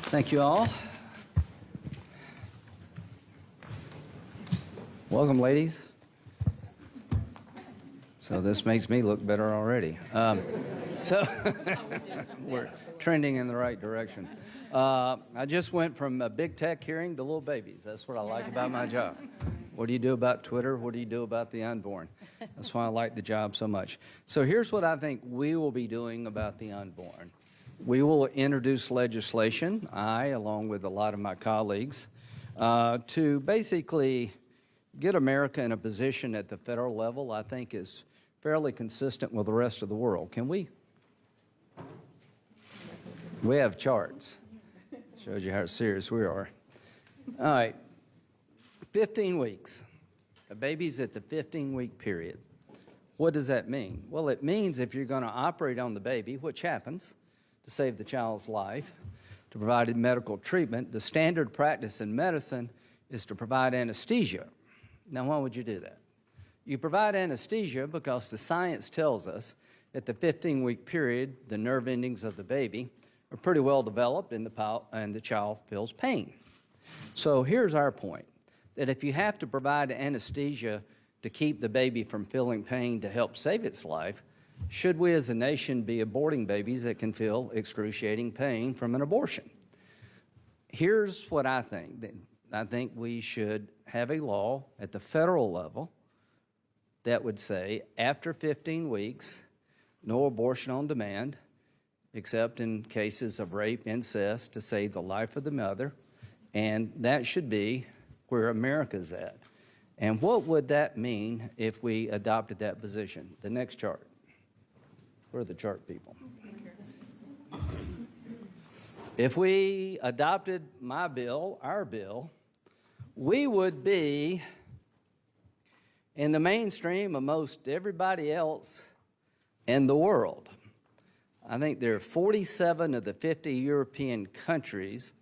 Thank you all. Welcome, ladies. So this makes me look better already. We're trending in the right direction. I just went from a big tech hearing to little babies. That's what I like about my job. What do you do about Twitter? What do you do about the unborn? That's why I like the job so much. So here's what I think we will be doing about the unborn. We will introduce legislation, along with a lot of my colleagues, to basically get America in a position at the federal level I think is fairly consistent with the rest of the world. Can we? We have charts. Shows you how serious we are. All right, 15 weeks. A baby's at the 15-week period. What does that mean? Well, it means if you're going to operate on the baby, which happens, to save the child's life, to provide medical treatment, the standard practice in medicine is to provide anesthesia. Now, why would you do that? You provide anesthesia because the science tells us at the 15-week period, the nerve endings of the baby are pretty well developed and the child feels pain. So here's our point, that if you have to provide anesthesia to keep the baby from feeling pain to help save its life, should we as a nation be aborting babies that can feel excruciating pain from an abortion? Here's what I think. I think we should have a law at the federal level that would say after 15 weeks, no abortion on demand, except in cases of rape, incest, to save the life of the mother. And that should be where America's at. And what would that mean if we adopted that position? The next chart. Where are the chart people? If we adopted my bill, our bill, we would be in the mainstream of most everybody else in the world. I think there are 47 of the 50 European countries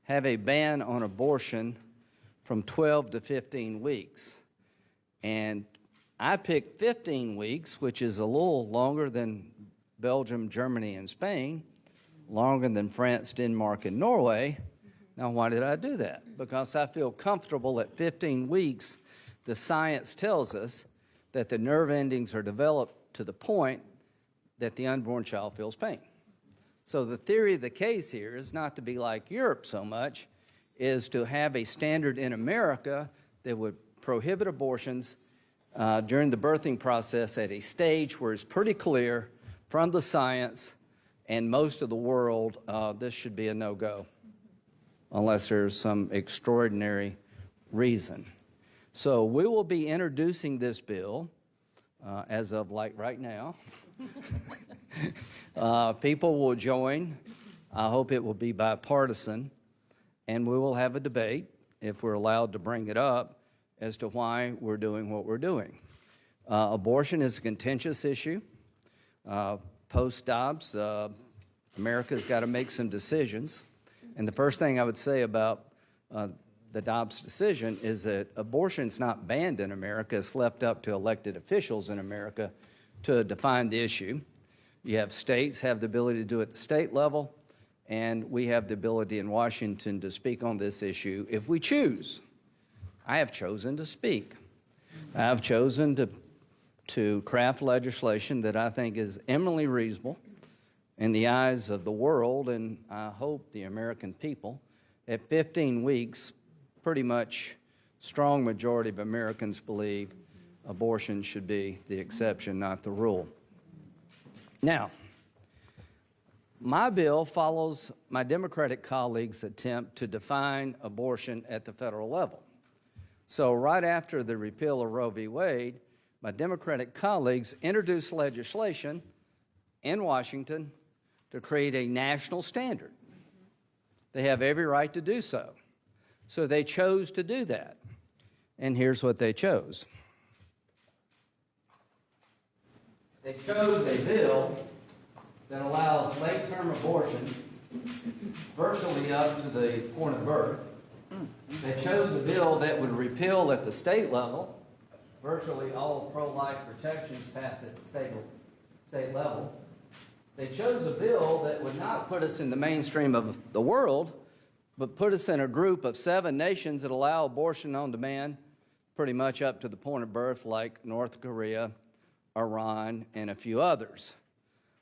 have a ban on abortion from 12 to 15 weeks. And I picked 15 weeks, which is a little longer than Belgium, Germany, and Spain, longer than France, Denmark, and Norway. Now, why did I do that? Because I feel comfortable at 15 weeks, the science tells us that the nerve endings are developed to the point that the unborn child feels pain. So the theory of the case here is not to be like Europe so much, is to have a standard in America that would prohibit abortions during the birthing process at a stage where it's pretty clear from the science and most of the world this should be a no-go unless there's some extraordinary reason. So we will be introducing this bill as of like right now. People will join. I hope it will be bipartisan, and we will have a debate, if we're allowed to bring it up, as to why we're doing what we're doing. Abortion is a contentious issue. Post-Dobbs, America's got to make some decisions. And the first thing I would say about the Dobbs decision is that abortion's not banned in America. It's left up to elected officials in America to define the issue. You have states have the ability to do it at the state level, and we have the ability in Washington to speak on this issue if we choose. I have chosen to speak. I have chosen to craft legislation that I think is eminently reasonable in the eyes of the world, and I hope the American people. At 15 weeks, pretty much strong majority of Americans believe abortion should be the exception, not the rule. Now, my bill follows my Democratic colleagues' attempt to define abortion at the federal level. So right after the repeal of Roe v. Wade, my Democratic colleagues introduced legislation in Washington to create a national standard. They have every right to do so. So they chose to do that. And here's what they chose. They chose a bill that allows late-term abortion virtually up to the point of birth. They chose a bill that would repeal at the state level virtually all pro-life protections passed at the state level. They chose a bill that would not put us in the mainstream of the world, but put us in a group of 7 nations that allow abortion on demand pretty much up to the point of birth, like North Korea, Iran, and a few others.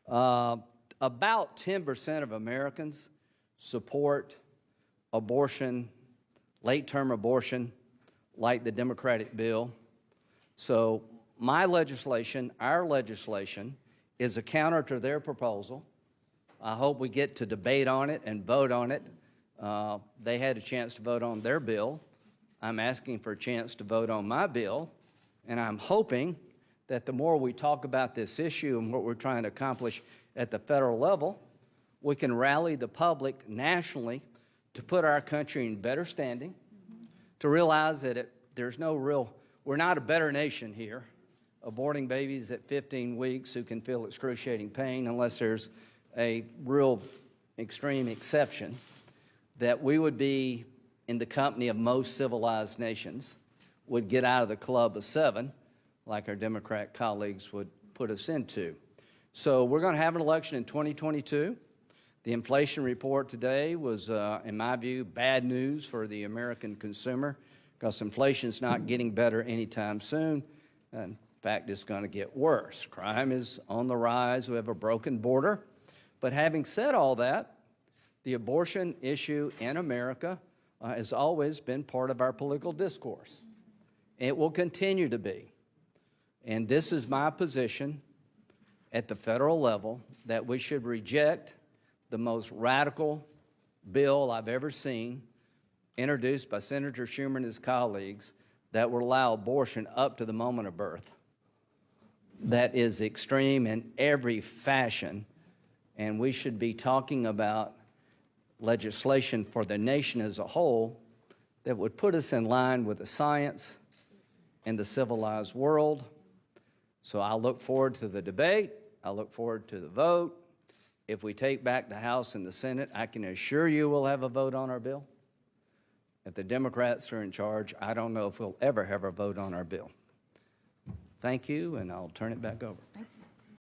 About 10% of Americans support abortion, late-term abortion, like the Democratic bill. So my legislation, our legislation, is a counter to their proposal. I hope we get to debate on it and vote on it. They had a chance to vote on their bill. I'm asking for a chance to vote on my bill, and I'm hoping that the more we talk about this issue and what we're trying to accomplish at the federal level, we can rally the public nationally to put our country in better standing, to realize that we're not a better nation here, aborting babies at 15 weeks who can feel excruciating pain unless there's a real extreme exception, that we would be in the company of most civilized nations, would get out of the club of 7, like our Democrat colleagues would put us into. So we're going to have an election in 2022. The inflation report today was, in my view, bad news for the American consumer, because inflation's not getting better anytime soon. In fact, it's going to get worse. Crime is on the rise. We have a broken border. But having said all that, the abortion issue in America has always been part of our political discourse. It will continue to be. And this is my position at the federal level, that we should reject the most radical bill I've ever seen, introduced by Senator Schumer and his colleagues, that would allow abortion up to the moment of birth. That is extreme in every fashion, and we should be talking about legislation for the nation as a whole that would put us in line with the science and the civilized world. So I look forward to the debate. I look forward to the vote. If we take back the House and the Senate, I can assure you we'll have a vote on our bill. If the Democrats are in charge, I don't know if we'll ever have a vote on our bill. Thank you, and I'll turn it back over.